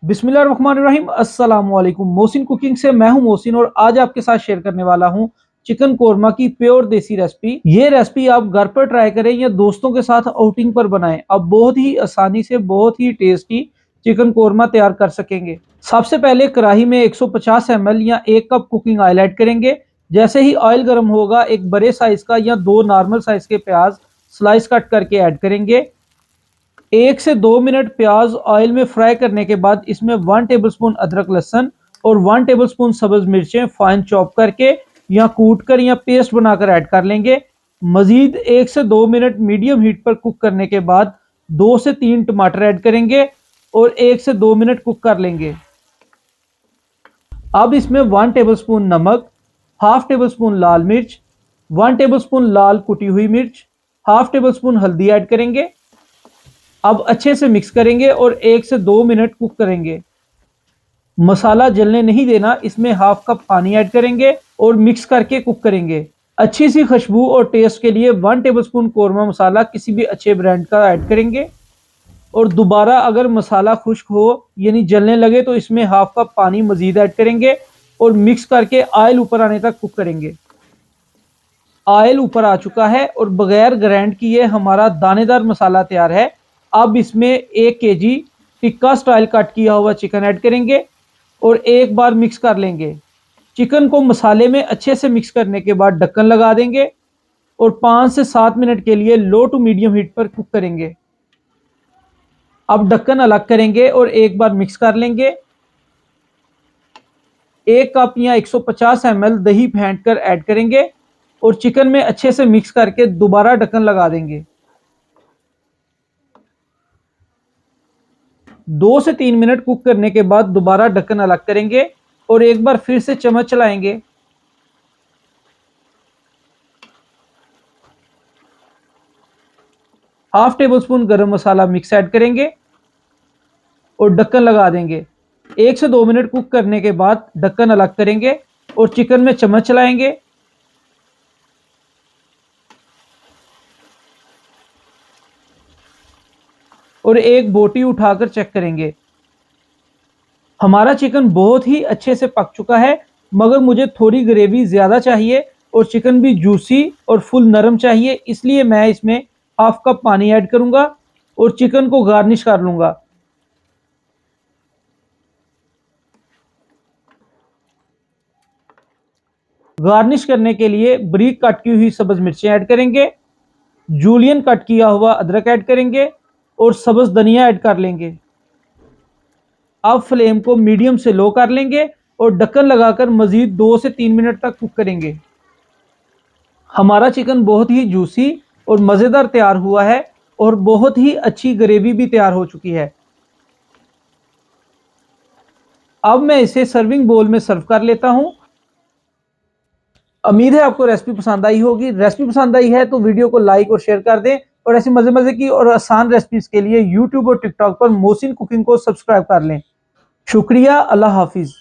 बिस्मिल्लाहिर्रहमानिर्रहीम। अस्सलाम वालेकुम। मोहसिन कुकिंग से मैं हूं मोहसिन और आज आपके साथ शेयर करने वाला हूं चिकन कोरमा की प्योर देसी रेसिपी। ये रेसिपी आप घर पर ट्राई करें या दोस्तों के साथ आउटिंग पर बनाएं, आप बहुत ही आसानी से बहुत ही टेस्टी चिकन कोरमा तैयार कर सकेंगे। सबसे पहले कढ़ाई में 150 ml या 1 कप कुकिंग ऑयल ऐड करेंगे। जैसे ही ऑयल गर्म होगा, एक बड़े साइज का या 2 नॉर्मल साइज के प्याज स्लाइस कट करके ऐड करेंगे। 1 से 2 मिनट प्याज ऑयल में फ्राई करने के बाद इसमें 1 टेबलस्पून अदरक लहसुन और 1 टेबलस्पून सब्ज मिर्चें फाइन चॉप करके या कूट कर या पेस्ट बनाकर ऐड कर लेंगे। मजीद 1 से 2 मिनट मीडियम हीट पर कुक करने के बाद 2 से 3 टमाटर ऐड करेंगे और 1 से 2 मिनट कुक कर लेंगे। अब इसमें 1 टेबलस्पून नमक, हाफ टेबलस्पून लाल मिर्च, 1 टेबलस्पून लाल कुटी हुई मिर्च, हाफ टेबलस्पून हल्दी ऐड करेंगे। अब अच्छे से मिक्स करेंगे और 1 से 2 मिनट कुक करेंगे। मसाला जलने नहीं देना, इसमें हाफ कप पानी ऐड करेंगे और मिक्स करके कुक करेंगे। अच्छी सी खुशबू और टेस्ट के लिए 1 टेबलस्पून कोरमा मसाला किसी भी अच्छे ब्रांड का ऐड करेंगे। और दोबारा अगर मसाला खुश्क हो यानी जलने लगे तो इसमें हाफ कप पानी मजीद ऐड करेंगे और मिक्स करके ऑयल ऊपर आने तक कुक करेंगे। ऑयल ऊपर आ चुका है और बगैर ग्राइंड किए हमारा दानेदार मसाला तैयार है। अब इसमें 1 केजी टिक्का स्टाइल कट किया हुआ चिकन ऐड करेंगे और एक बार मिक्स कर लेंगे। चिकन को मसाले में अच्छे से मिक्स करने के बाद ढक्कन लगा देंगे और 5 से 7 मिनट के लिए लो टू मीडियम हीट पर कुक करेंगे। अब ढक्कन अलग करेंगे और एक बार मिक्स कर लेंगे। 1 कप या 150 ml दही फेंट कर ऐड करेंगे और चिकन में अच्छे से मिक्स करके दोबारा ढक्कन लगा देंगे। 2 से 3 मिनट कुक करने के बाद दोबारा ढक्कन अलग करेंगे और एक बार फिर से चम्मच चलाएंगे। हाफ टेबल स्पून गरम मसाला मिक्स ऐड करेंगे और ढक्कन लगा देंगे। 1 से 2 मिनट कुक करने के बाद ढक्कन अलग करेंगे और चिकन में चम्मच चलाएंगे। और एक बोटी उठाकर चेक करेंगे। हमारा चिकन बहुत ही अच्छे से पक चुका है, मगर मुझे थोड़ी ग्रेवी ज़्यादा चाहिए और चिकन भी जूसी और फुल नरम चाहिए, इसलिए मैं इसमें हाफ कप पानी ऐड करूंगा और चिकन को गार्निश कर लूंगा। गार्निश करने के लिए बारीक कट की हुई सब्ज मिर्चें ऐड करेंगे, जूलियन कट किया हुआ अदरक ऐड करेंगे और सब्ज धनिया ऐड कर लेंगे। अब फ्लेम को मीडियम से लो कर लेंगे और ढक्कन लगाकर मजीद 2 से 3 मिनट तक कुक करेंगे। हमारा चिकन बहुत ही जूसी और मज़ेदार तैयार हुआ है और बहुत ही अच्छी ग्रेवी भी तैयार हो चुकी है। अब मैं इसे सर्विंग बोल में सर्व कर लेता हूं। उम्मीद है आपको रेसिपी पसंद आई होगी। रेसिपी पसंद आई है तो वीडियो को लाइक और शेयर कर दें और ऐसी मजे मजे की और आसान रेसिपीज के लिए यूट्यूब और टिकटॉक पर मोहसिन कुकिंग को सब्सक्राइब कर लें। शुक्रिया। अल्लाह हाफिज।